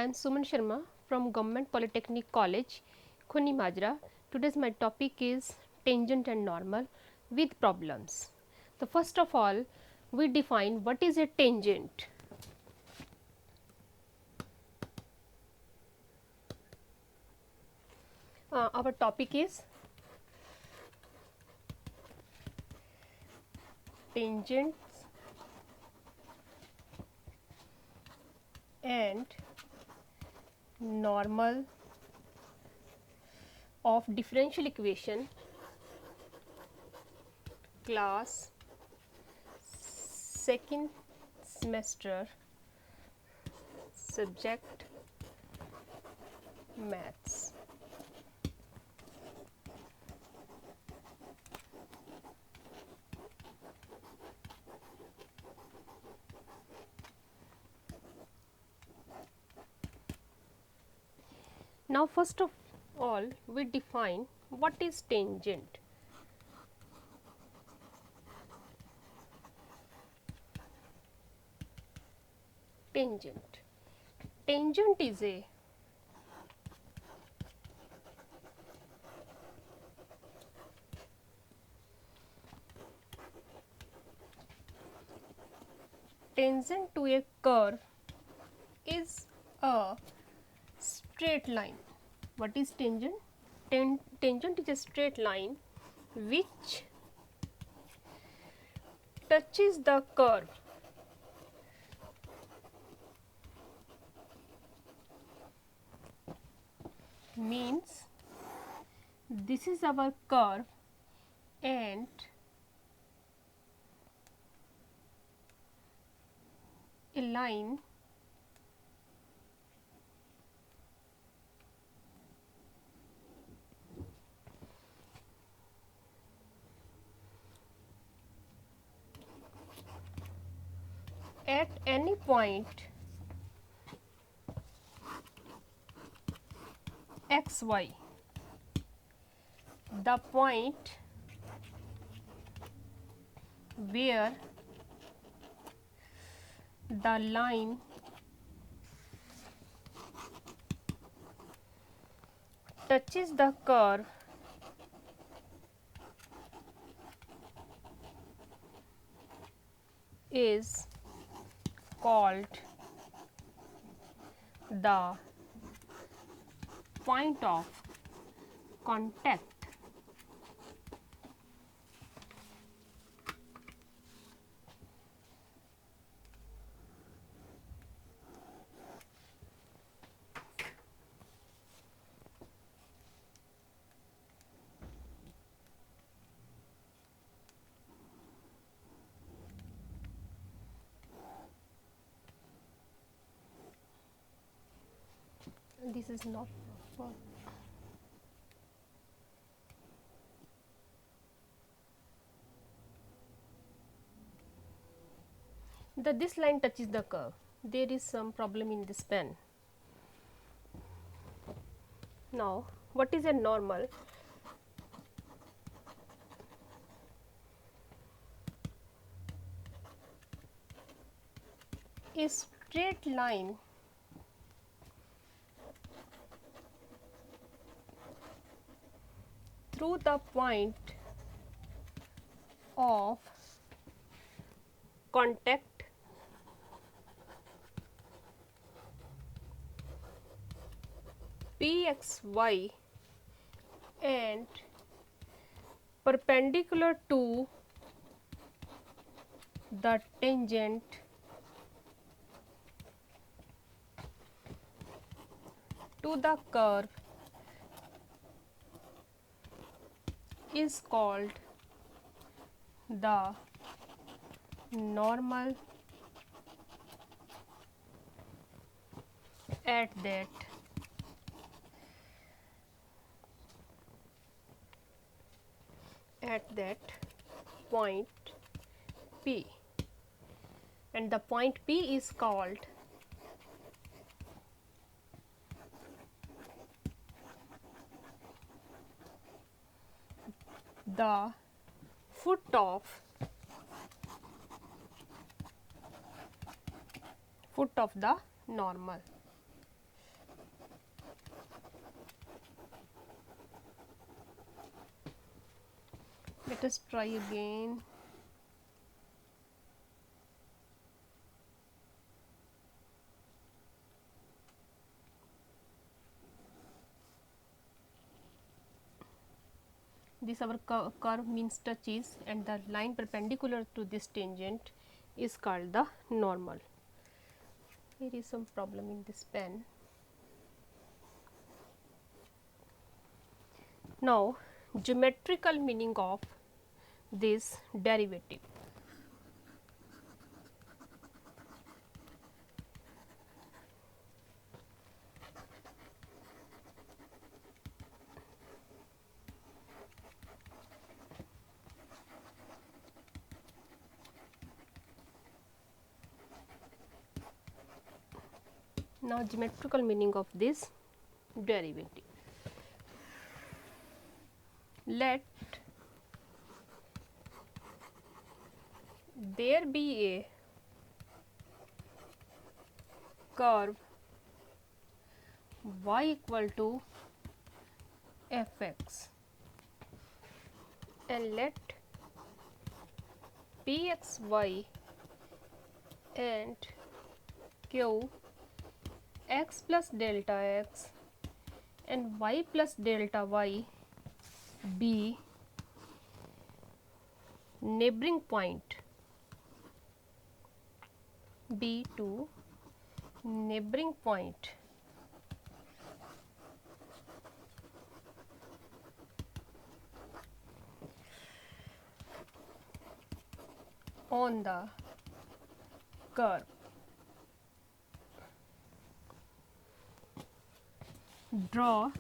I am Suman Sharma from Government Polytechnic College, Khooni Majra. Today's my topic is tangent and normal with problems. So first of all, we define what is a tangent. Our topic is tangents and normal of differential equation, class second semester, subject maths. Now first of all, we define what is tangent. Tangent. Tangent is a tangent to a curve is a straight line. What is tangent? Tangent is a straight line which touches the curve means this is our curve and a line at any point xy. The point where the line touches the curve is called the point of contact. This is not proper. This line touches the curve. There is some problem in this pen. Now, what is a normal? A straight line through the point of contact pxy and perpendicular to the tangent to the curve is called the normal at that point P, and the point P is called the foot of the normal. Let us try again. This our curve means touches, and the line perpendicular to this tangent is called the normal. Here is some problem in this pen. Now, geometrical meaning of this derivative. Now, geometrical meaning of this derivative. Let there be a curve y equal to fx, and let pxy and q x plus delta x and y plus delta y be neighboring point, be to neighboring point on the curve. Draw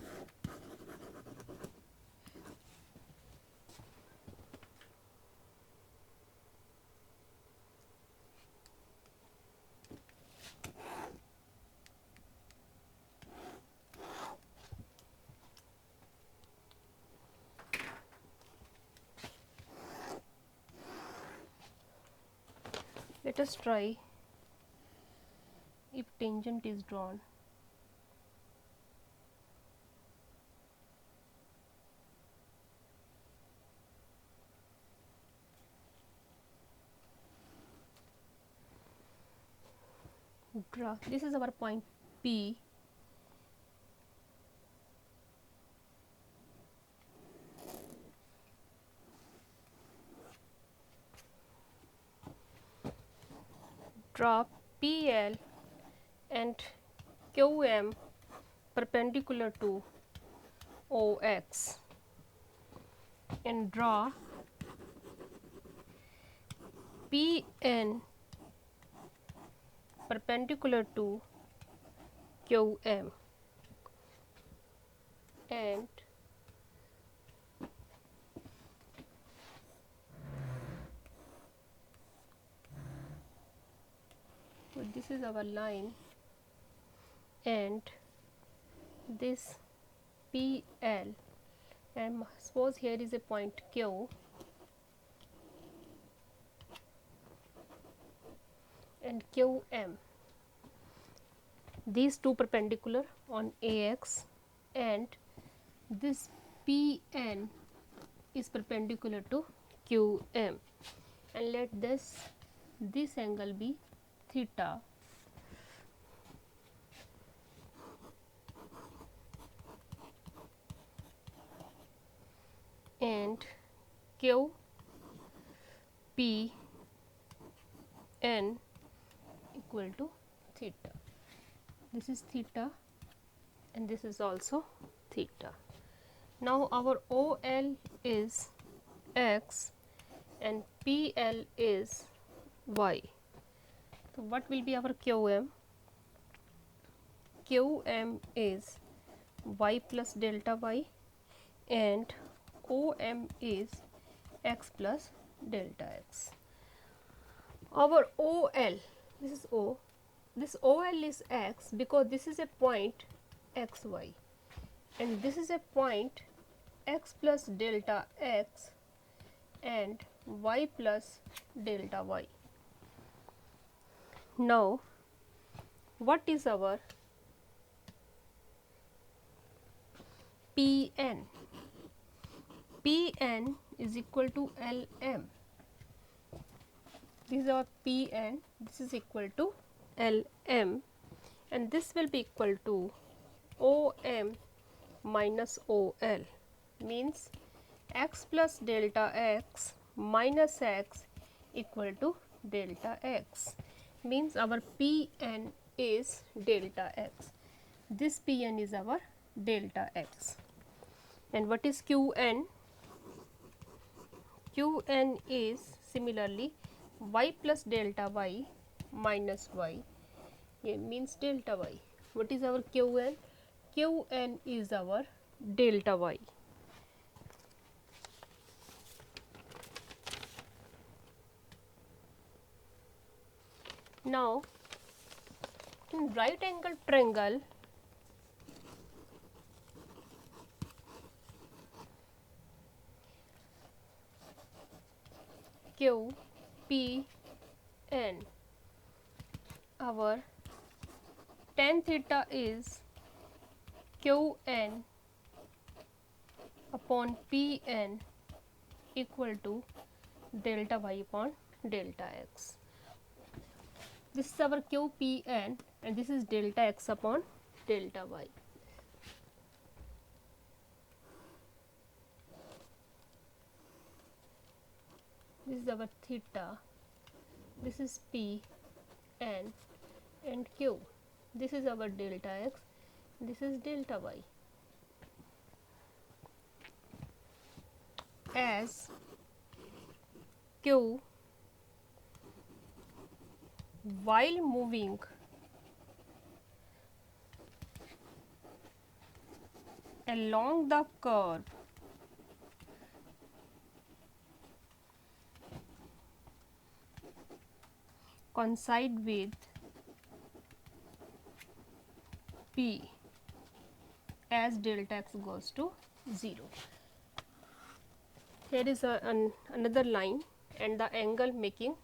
let us try if tangent is drawn. Draw, this is our point P, draw PL and QM perpendicular to OX, and draw PN perpendicular to QM, and so this is our line, and this PL, and suppose here is a point Q, and QM, these two perpendicular on AX, and this PN is perpendicular to QM, and let this angle be theta, and Q P N equal to theta. This is theta and this is also theta. Now our OL is X and PL is Y. So what will be our QM? QM is Y plus delta Y, and OM is X plus delta X. Our OL, this is O, this OL is X because this is a point XY, and this is a point X plus delta X and Y plus delta Y. Now, what is our PN? PN is equal to Lm. This is our Pn, this is equal to Lm, and this will be equal to Om minus Ol, means x plus delta x minus x equal to delta x, means our Pn is delta x. This Pn is our delta x. And what is Qn? Qn is similarly y plus delta y minus y, it means delta y. What is our Qn? Qn is our delta y. Now, in right angle triangle, Q, P, N, our tan theta is Qn upon Pn equal to delta y upon delta x. This is our Qpn and this is delta x upon delta y. This is our theta, this is P, N and Q. This is our delta x, this is delta y. As Q while moving along the curve coincide with P as delta x goes to 0. Here is another line and the angle making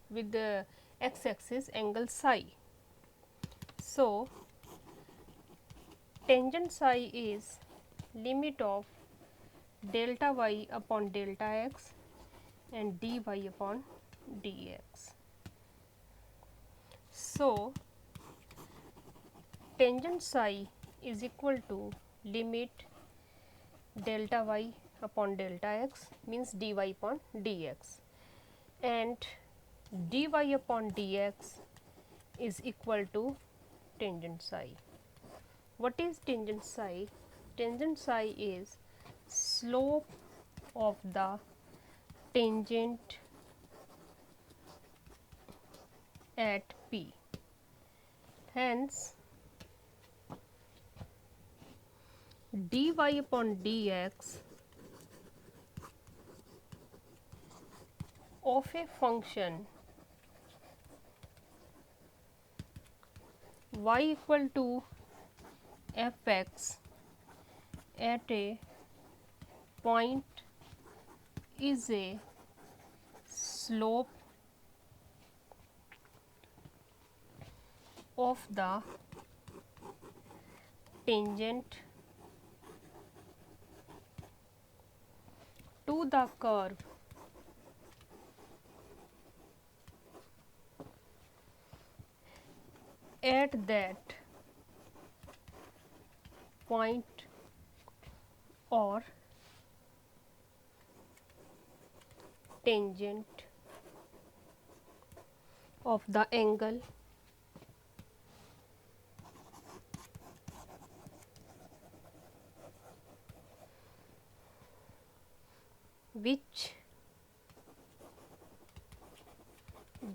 with the x axis angle psi. So, tangent psi is limit of delta y upon delta x and dy upon dx. So, tangent psi is equal to limit delta y upon delta x, means dy upon dx, and dy upon dx is equal to tangent psi. What is tangent psi? Tangent psi is slope of the tangent at P. Hence, dy upon dx of a function y equal to fx at a point is a slope of the tangent to the curve at that point or tangent of the angle which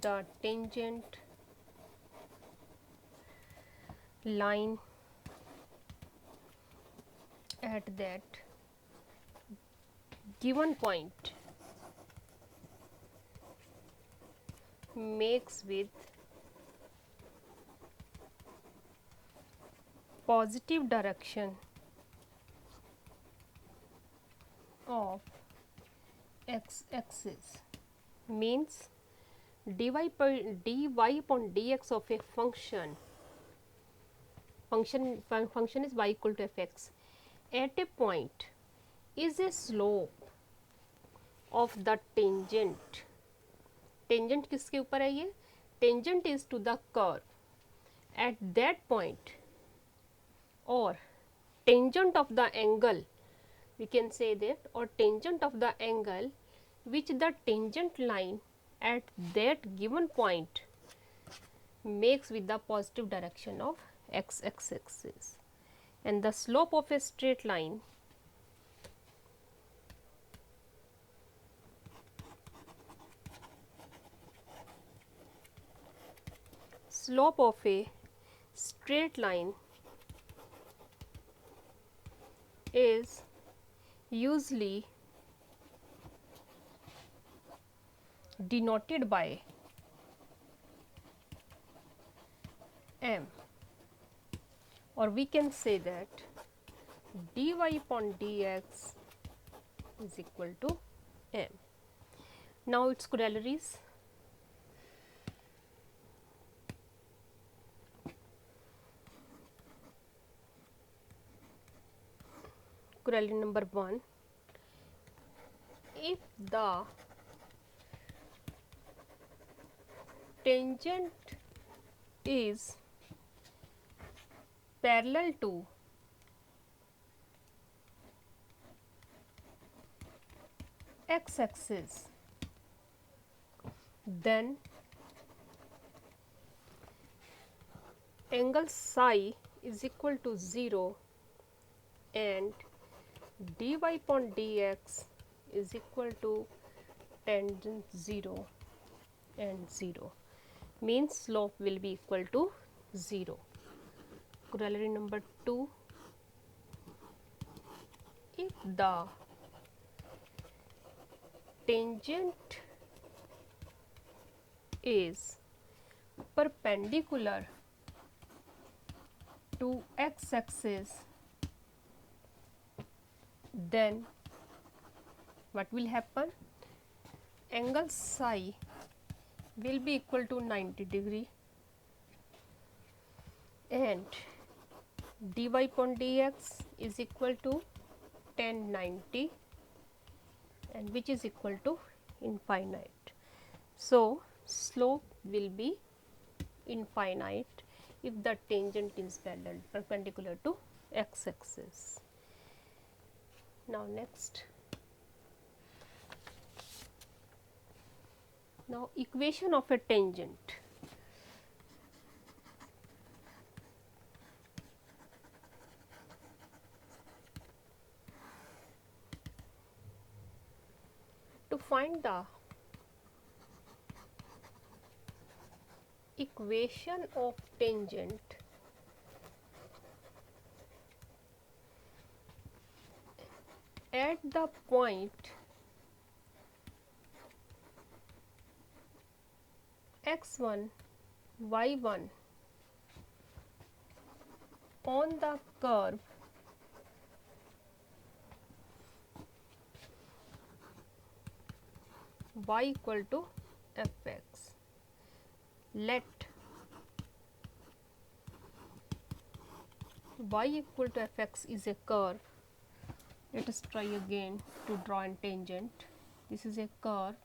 the tangent line at that given point makes with positive direction of x axis, means dy upon dx of a function is y equal to fx at a point is a slope of the tangent. Tangent किसके ऊपर है ये? Tangent is to the curve at that point, or tangent of the angle, we can say that, or tangent of the angle which the tangent line at that given point makes with the positive direction of x axis, and the slope of a straight line is usually denoted by m, or we can say that dy upon dx is equal to m. Now its corollaries. Corollary number 1, if the tangent is parallel to x axis, then angle psi is equal to 0 and dy upon dx is equal to tangent 0 and 0, means slope will be equal to 0. Corollary number 2, if the tangent is perpendicular to x axis, then what will happen? Angle psi will be equal to 90 degree and dy upon dx is equal to tan 90, and which is equal to infinite. So slope will be infinite if the tangent is parallel perpendicular to x axis. Now next, now equation of a tangent. To find the equation of tangent, at the point x1 y1 on the curve y equal to fx, let y equal to fx is a curve. Let us try again to draw a tangent. This is a curve.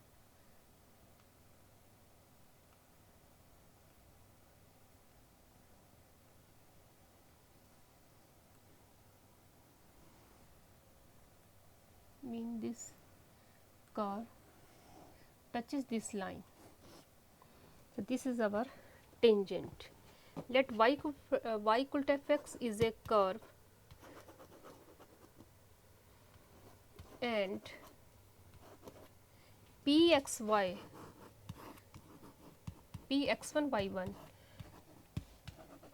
Mean this curve touches this line. So this is our tangent. Let y equal to fx is a curve, and pxy, px1 y1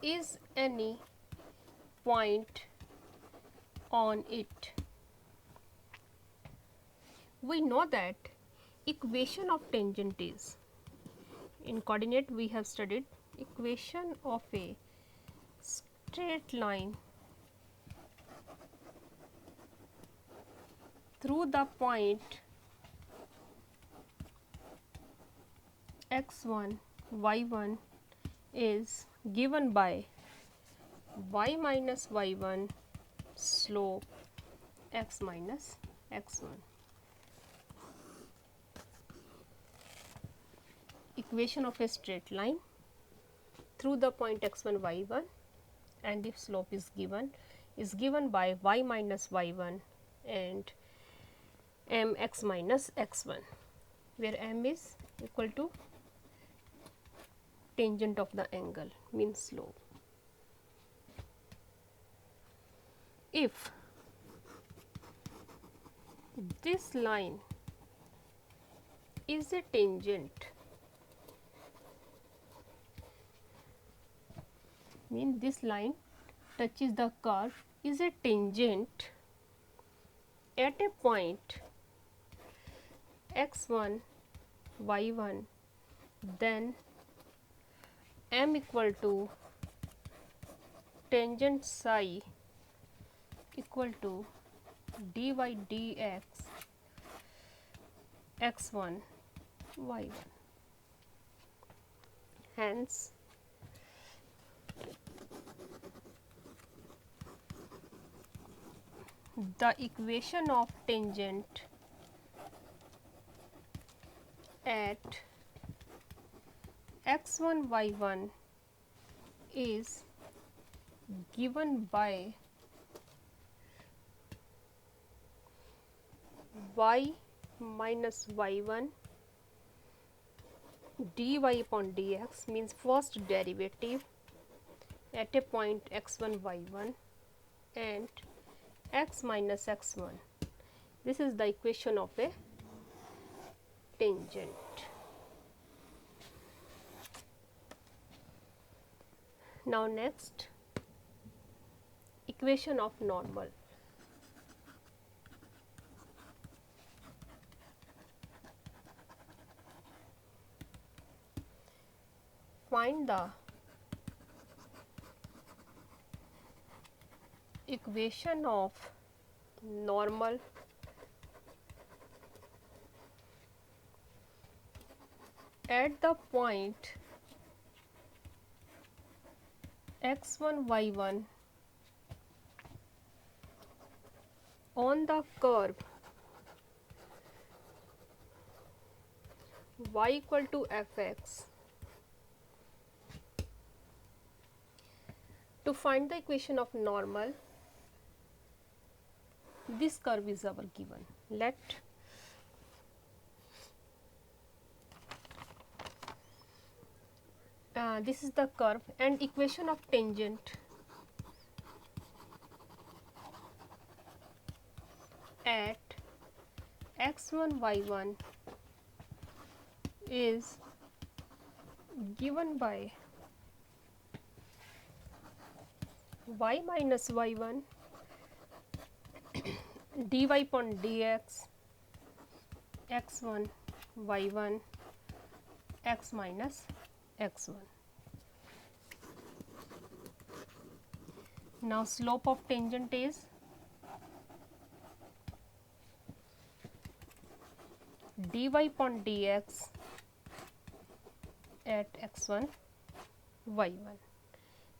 is any point on it. We know that equation of tangent is, in coordinate we have studied equation of a straight line through the point x1 y1 is given by y minus y1 slope x minus x1. equation of a straight line through the point x1 y1, and if slope is given by y minus y1 and m x minus x1, where m is equal to tangent of the angle, means slope. If this line is a tangent, means this line touches the curve, is a tangent at a point x1 y1, then m equal to tangent psi equal to dy dx x1 y1. Hence, the equation of tangent at x1 y1 is given by y minus y1 dy upon dx, means first derivative at a point x1 y1 and x minus x1. This is the equation of a tangent. Now next, equation of normal. Find the equation of normal at the point x1 y1 on the curve y equal to fx. To find the equation of normal, this curve is our given. Let this is the curve, and equation of tangent at x1 y1 is given by y minus y1 dy upon dx x1 y1 x minus x1. Now slope of tangent is dy upon dx at x1 y1,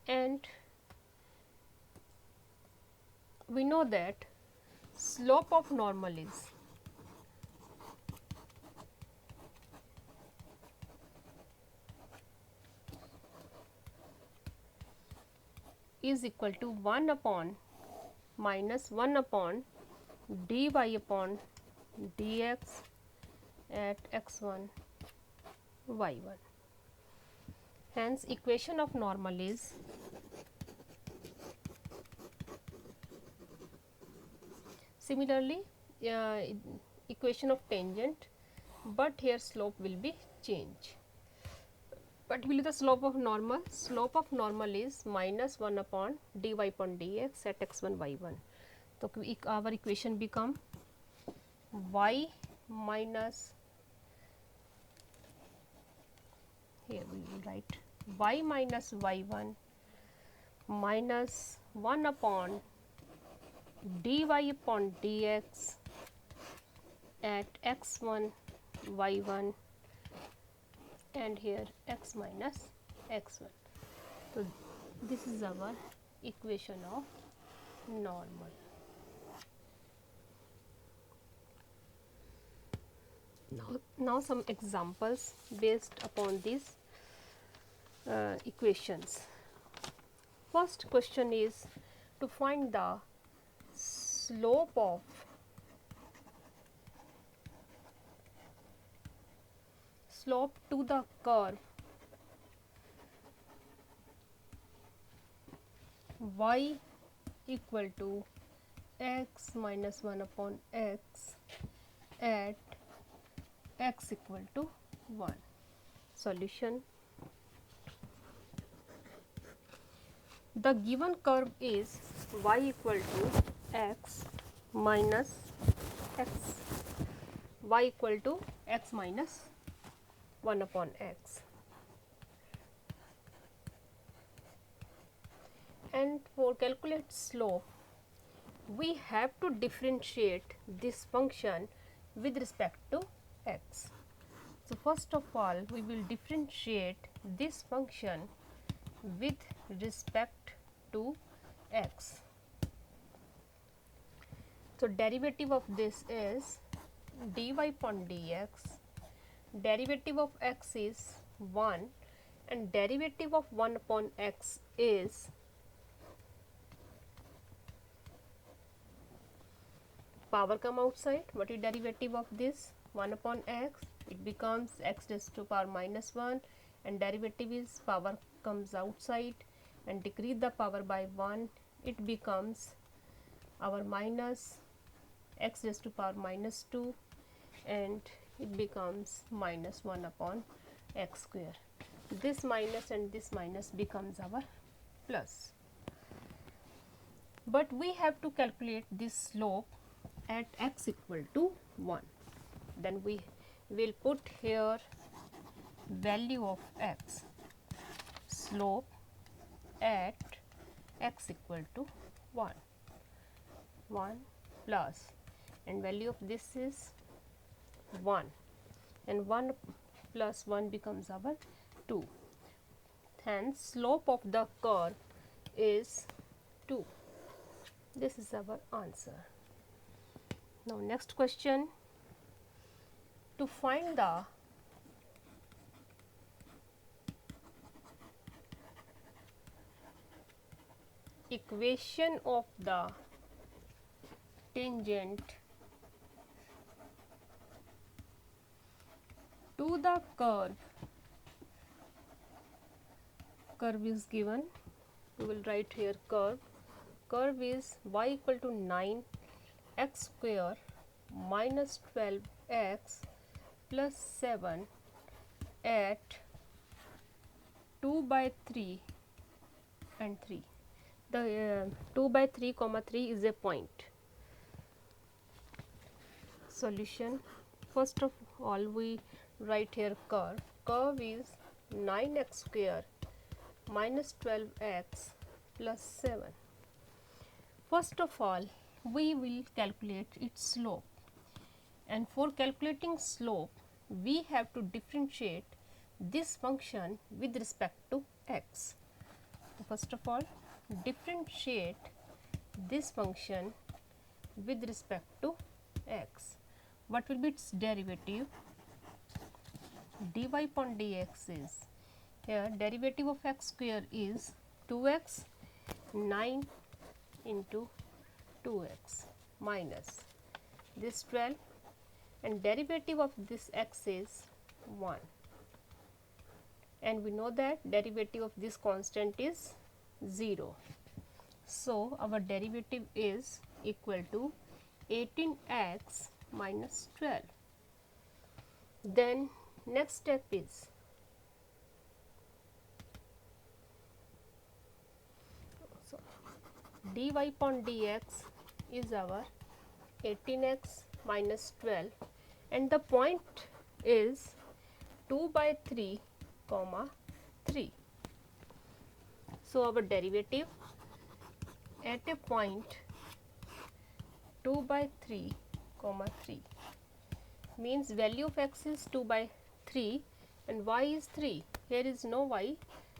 and we know that slope of normal is equal to 1 upon minus 1 upon dy upon dx at x1 y1. Hence, equation of normal is similarly equation of tangent, but here slope will be changed. Particularly the slope of normal is minus 1 upon dy upon dx at x1 y1. So our equation become y minus, here we will write y minus y1 minus 1 upon dy upon dx at x1 y1, and here x minus x1. So this is our equation of normal. Now some examples based upon these equations. First question is to find the slope to the curve y equal to x minus 1 upon x at x equal to 1. Solution. The given curve is y equal to x minus x, y equal to x minus 1 upon x. And for calculate slope, we have to differentiate this function with respect to x. So, first of all, we will differentiate this function with respect to x. So, derivative of this is dy upon dx, derivative of x is 1 and derivative of 1 upon x is power come outside. What is derivative of this 1 upon x? It becomes x raised to power minus 1 and derivative is power comes outside and decrease the power by 1, it becomes our minus x raised to power minus 2 and it becomes minus 1 upon x square. This minus and this minus becomes our plus. But we have to calculate this slope at x equal to 1. Then we will put here value of x, slope at x equal to 1 plus, and value of this is 1 and 1 plus 1 becomes our 2. Hence, slope of the curve is 2. This is our answer. Now, next question, to find the equation of the tangent to the curve is given. We will write here curve is y equal to 9 x square minus 12 x plus 7 at 2 by 3 and 3. The 2 by 3 comma 3 is a point. Solution. First of all, we write here curve is 9x square minus 12x plus 7. First of all, we will calculate its slope, and for calculating slope we have to differentiate this function with respect to x. First of all, differentiate this function with respect to x. What will be its derivative? Dy upon dx is, here derivative of x square is 2x, 9 into 2x minus this 12 and derivative of this x is 1, and we know that derivative of this constant is 0. So, our derivative is equal to 18x minus 12. Then next step is dy upon dx is our 18x minus 12 and the point is 2 by 3 comma 3. So, our derivative at a point 2 by 3 comma 3 means value of x is 2 by 3 and y is 3. Here is no y,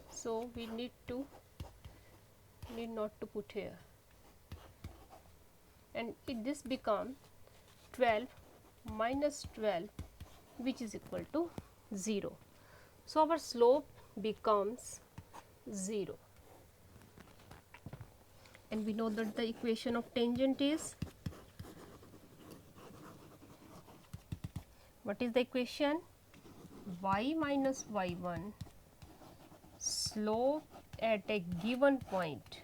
so we need not to put here, and this become 12 minus 12 which is equal to 0. So, our slope becomes 0, and we know that the equation of tangent is, what is the equation? Y minus y1 slope at a given point